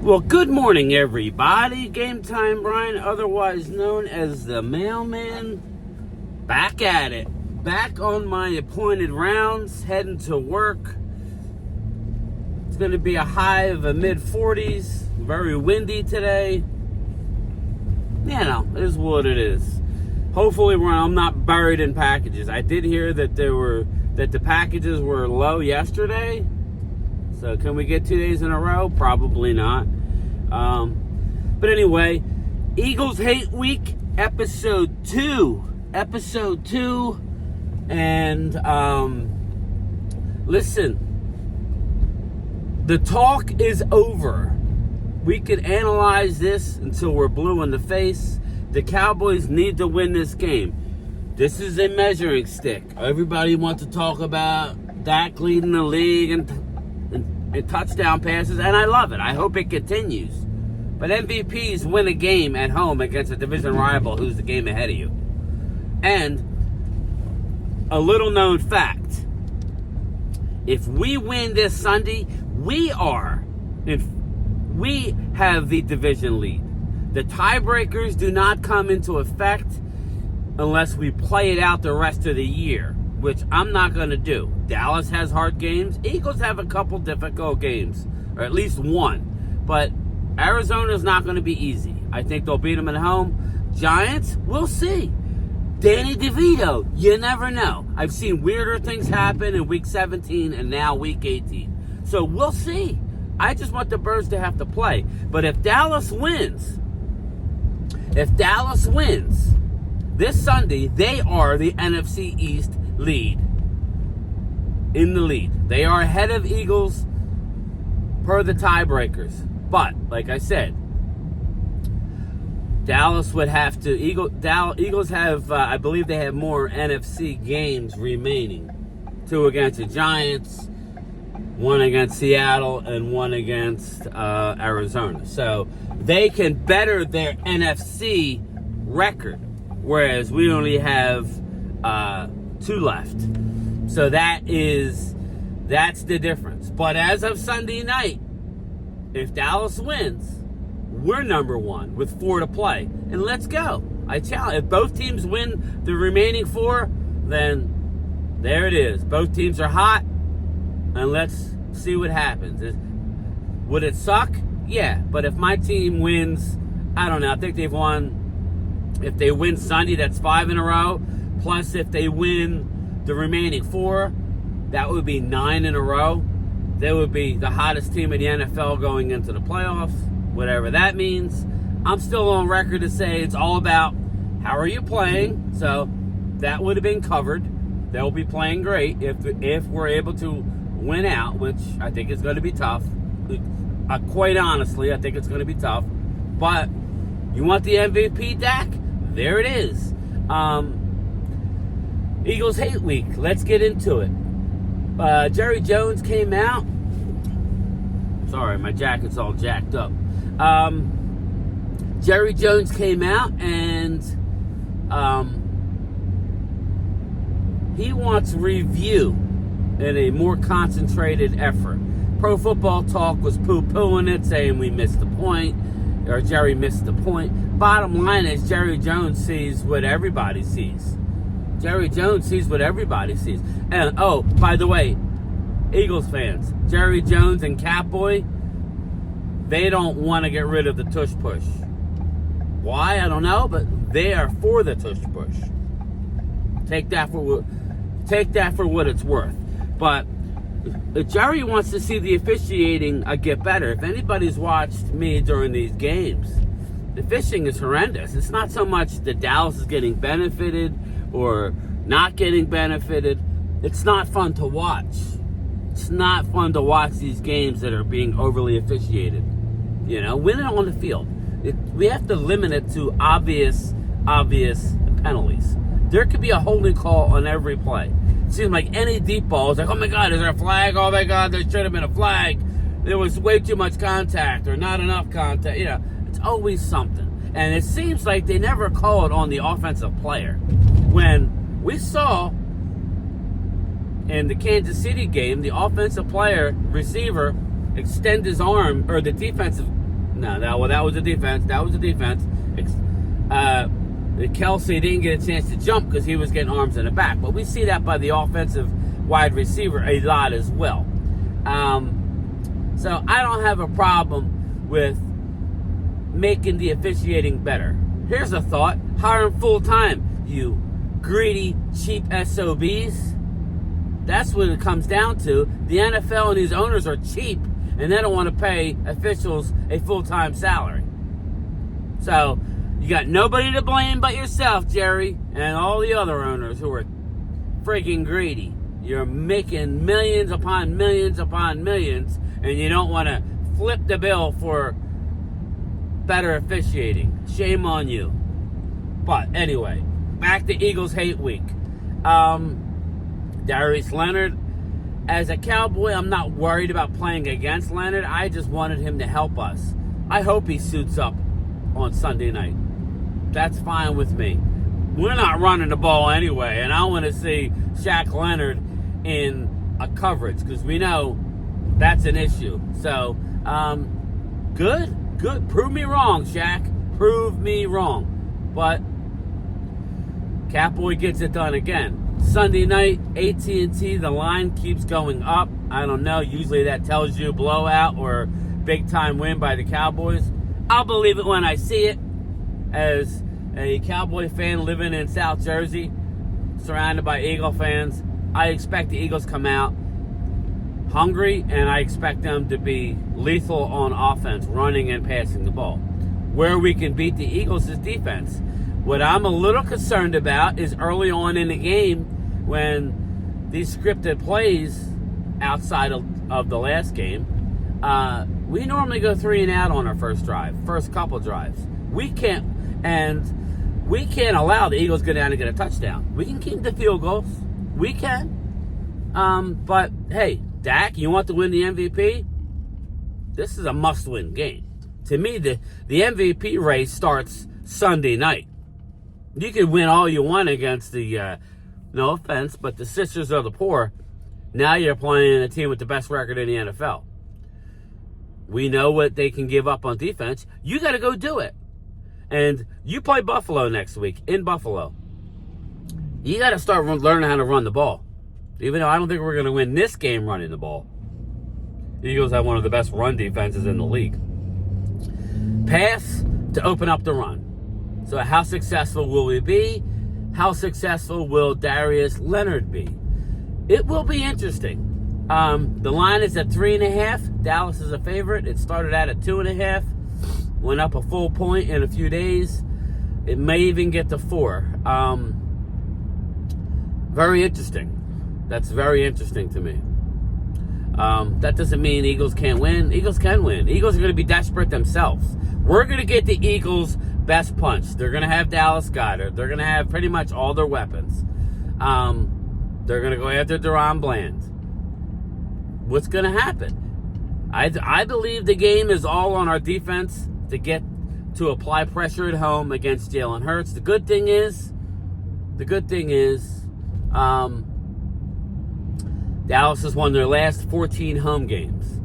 Well, good morning, everybody. Game Time Brian, otherwise known as the Mailman, back at it. Back on my appointed rounds, heading to work. It's going to be a high of a mid-40s. Very windy today. It is what it is. Hopefully, I'm not buried in packages. I did hear that the packages were low yesterday. So can we get 2 days in a row? Probably not. But anyway, Eagles Hate Week, episode 2. And listen, the talk is over. We could analyze this until we're blue in the face. The Cowboys need to win this game. This is a measuring stick. Everybody wants to talk about Dak leading the league and touchdown passes, and I love it. I hope it continues. But MVPs win a game at home against a division rival who's the game ahead of you. And a little known fact, if we win this Sunday, we have the division lead. The tiebreakers do not come into effect unless we play it out the rest of the year, which I'm not going to do. Dallas has hard games. Eagles have a couple difficult games, or at least one. But Arizona's not going to be easy. I think they'll beat them at home. Giants, we'll see. Danny DeVito, you never know. I've seen weirder things happen in Week 17 and now Week 18. So we'll see. I just want the Birds to have to play. But if Dallas wins this Sunday, they are the NFC East lead. In the lead. They are ahead of Eagles per the tiebreakers. But, like I said, Dallas would have to... Eagles have, I believe they have more NFC games remaining. 2 against the Giants, 1 against Seattle, and 1 against Arizona. So, they can better their NFC record. Whereas we only have 2 left. So that's the difference. But as of Sunday night, if Dallas wins, we're number 1 with 4 to play. And let's go. I challenge. If both teams win the remaining 4, then there it is. Both teams are hot. And let's see what happens. Would it suck? Yeah. But if my team wins, I don't know. I think they've won. If they win Sunday, that's 5 in a row. Plus, if they win the remaining 4, that would be 9 in a row. They would be the hottest team in the NFL going into the playoffs, whatever that means. I'm still on record to say it's all about how are you playing. So that would have been covered. They'll be playing great if we're able to win out, which I think is going to be tough. Quite honestly, I think it's going to be tough. But you want the MVP, Dak? There it is. Eagles Hate Week. Let's get into it. Jerry Jones came out. Sorry, my jacket's all jacked up. Jerry Jones came out and he wants review in a more concentrated effort. Pro Football Talk was poo-pooing it, saying we missed the point, or Jerry missed the point. Bottom line is Jerry Jones sees what everybody sees. Jerry Jones sees what everybody sees. And, oh, by the way, Eagles fans, Jerry Jones and Catboy, they don't want to get rid of the tush-push. Why? I don't know, but they are for the tush-push. Take that for what it's worth. But Jerry wants to see the officiating get better. If anybody's watched me during these games, the officiating is horrendous. It's not so much that Dallas is getting benefited or not getting benefited. It's not fun to watch. It's not fun to watch these games that are being overly officiated. You know, win it on the field. We have to limit it to obvious penalties. There could be a holding call on every play. It seems like any deep ball is like, oh my God, is there a flag? Oh my God, there should have been a flag. There was way too much contact or not enough contact. You know, it's always something. And it seems like they never call it on the offensive player. When we saw in the Kansas City game, the offensive player, receiver, extend his arm, or the defensive No, that was a defense. That was a defense. Kelsey didn't get a chance to jump because he was getting arms in the back. But we see that by the offensive wide receiver a lot as well. So I don't have a problem with making the officiating better. Here's a thought. Hire them full-time, you greedy, cheap SOBs. That's what it comes down to. The NFL and these owners are cheap, and they don't want to pay officials a full-time salary. So you got nobody to blame but yourself, Jerry, and all the other owners who are freaking greedy. You're making millions upon millions upon millions, and you don't want to flip the bill for better officiating. Shame on you. But anyway, back to Eagles hate week. Darius Leonard, as a Cowboy, I'm not worried about playing against Leonard. I just wanted him to help us. I hope he suits up on Sunday night. That's fine with me. We're not running the ball anyway, and I want to see Shaq Leonard in a coverage because we know that's an issue. So, good. Prove me wrong, Shaq. Prove me wrong. But Catboy gets it done again. Sunday night, AT&T, the line keeps going up. I don't know. Usually that tells you blowout or big-time win by the Cowboys. I'll believe it when I see it. As a Cowboy fan living in South Jersey, surrounded by Eagle fans, I expect the Eagles come out hungry, and I expect them to be lethal on offense, running and passing the ball. Where we can beat the Eagles is defense. What I'm a little concerned about is early on in the game when these scripted plays outside of the last game, we normally go 3 and out on our first couple drives. We can't allow the Eagles to go down and get a touchdown. We can keep the field goals. We can. But, hey, Dak, you want to win the MVP? This is a must-win game. To me, the MVP race starts Sunday night. You can win all you want against the, no offense, but the Sisters of the Poor. Now you're playing a team with the best record in the NFL. We know what they can give up on defense. You got to go do it. And you play Buffalo next week, in Buffalo. You got to start learning how to run the ball. Even though I don't think we're going to win this game running the ball. The Eagles have one of the best run defenses in the league. Pass to open up the run. So how successful will we be? How successful will Darius Leonard be? It will be interesting. The line is at 3.5. Dallas is a favorite. It started out at 2.5. Went up a full point in a few days. It may even get to 4. Very interesting. That's very interesting to me. That doesn't mean Eagles can't win. Eagles can win. Eagles are going to be desperate themselves. We're going to get the Eagles' best punch. They're going to have Dallas Goedert. They're going to have pretty much all their weapons. They're going to go after Deron Bland. What's going to happen? I believe the game is all on our defense to apply pressure at home against Jalen Hurts. The good thing is, Dallas has won their last 14 home games.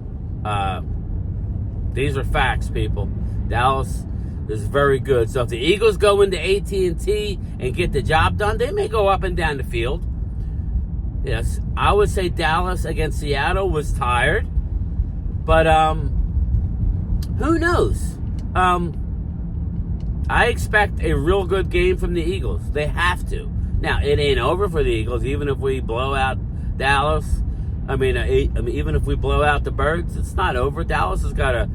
These are facts, people. Dallas is very good. So if the Eagles go into AT&T and get the job done, they may go up and down the field. Yes, I would say Dallas against Seattle was tired. But who knows? I expect a real good game from the Eagles. They have to. Now, it ain't over for the Eagles, even if we blow out Dallas. Even if we blow out the Birds, it's not over. Dallas has got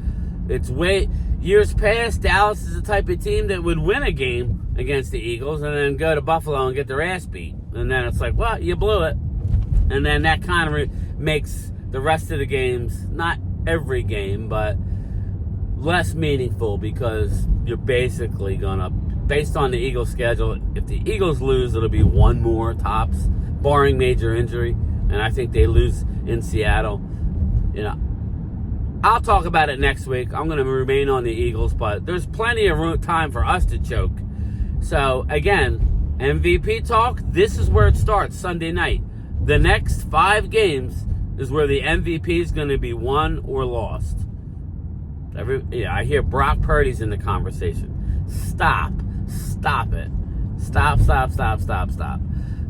years past, Dallas is the type of team that would win a game against the Eagles and then go to Buffalo and get their ass beat. And then it's like, well, you blew it. And then that kind of makes the rest of the games, not every game, but less meaningful because you're basically going to, based on the Eagles' schedule, if the Eagles lose, it'll be one more tops, barring major injury. And I think they lose in Seattle. I'll talk about it next week. I'm going to remain on the Eagles, but there's plenty of time for us to choke. So, again, MVP talk, this is where it starts Sunday night. The next 5 games is where the MVP is going to be won or lost. I hear Brock Purdy's in the conversation. Stop it. Stop.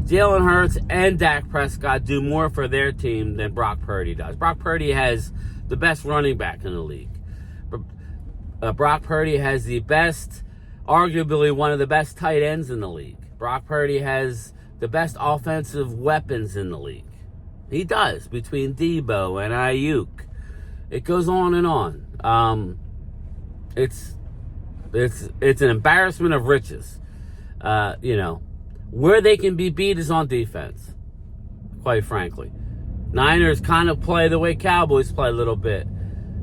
Jalen Hurts and Dak Prescott do more for their team than Brock Purdy does. Brock Purdy has the best running back in the league. Brock Purdy has the best, arguably one of the best tight ends in the league. Brock Purdy has the best offensive weapons in the league. He does, between Debo and Ayuk. It goes on and on. It's an embarrassment of riches. Where they can be beat is on defense, quite frankly. Niners kind of play the way Cowboys play a little bit.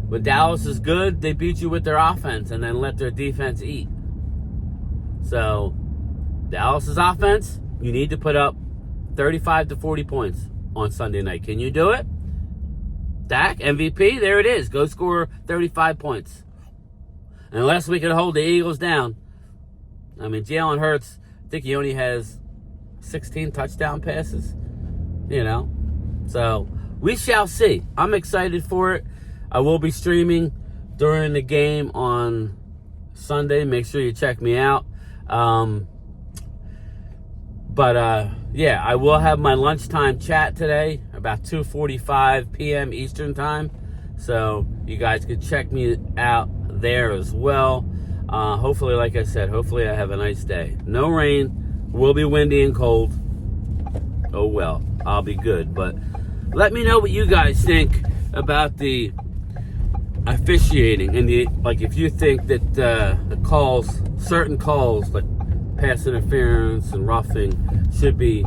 When Dallas is good, they beat you with their offense and then let their defense eat. So, Dallas's offense, you need to put up 35 to 40 points on Sunday night. Can you do it? Dak, MVP, there it is. Go score 35 points. Unless we can hold the Eagles down. I mean, Jalen Hurts, I think he only has 16 touchdown passes. So, we shall see. I'm excited for it. I will be streaming during the game on Sunday. Make sure you check me out. I will have my lunchtime chat today, about 2:45 p.m. Eastern time. So you guys can check me out there as well. Hopefully, like I said, hopefully I have a nice day. No rain. Will be windy and cold. Oh well, I'll be good. But let me know what you guys think about the officiating and if you think that the certain calls like pass interference and roughing should be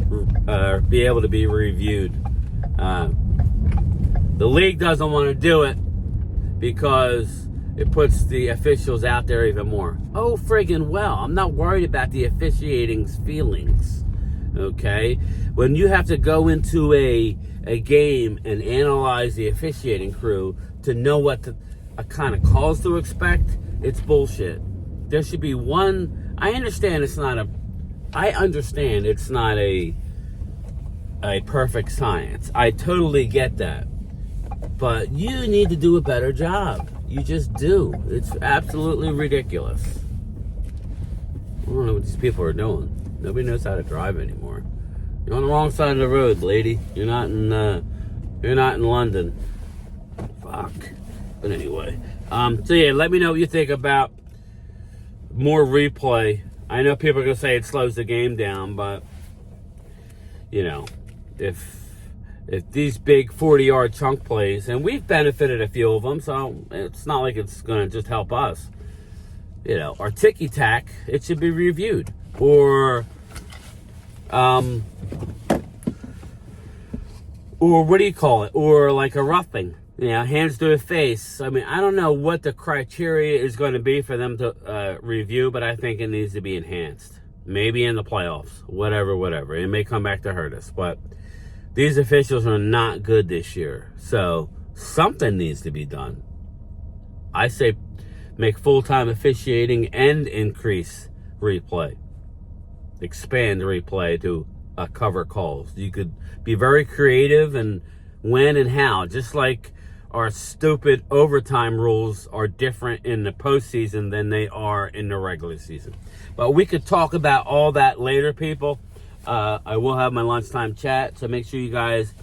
able to be reviewed. The league doesn't want to do it because it puts the officials out there even more. Oh, friggin' well, I'm not worried about the officiating's feelings. Okay, when you have to go into a game and analyze the officiating crew to know what kind of calls to expect, it's bullshit. There should be one. I understand it's not a perfect science. I totally get that. But you need to do a better job. You just do. It's absolutely ridiculous. I don't know what these people are doing. Nobody knows how to drive anymore. You're on the wrong side of the road, lady. You're not in London. Fuck. But anyway, let me know what you think about more replay. I know people are gonna say it slows the game down, but if these big 40-yard chunk plays, and we've benefited a few of them, so it's not like it's gonna just help us. Our ticky-tack, it should be reviewed, or what do you call it? Or like a roughing. Hands to the face. I mean, I don't know what the criteria is going to be for them to review, but I think it needs to be enhanced. Maybe in the playoffs. Whatever. It may come back to hurt us. But these officials are not good this year. So something needs to be done. I say make full-time officiating and increase replay. Expand replay to cover calls. You could be very creative and when and how. Just like our stupid overtime rules are different in the postseason than they are in the regular season. But we could talk about all that later, people. I will have my lunchtime chat, so make sure you guys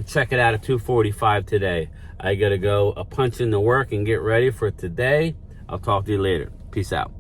check it out at 2:45 today. I got to go punch in the work and get ready for today. I'll talk to you later. Peace out.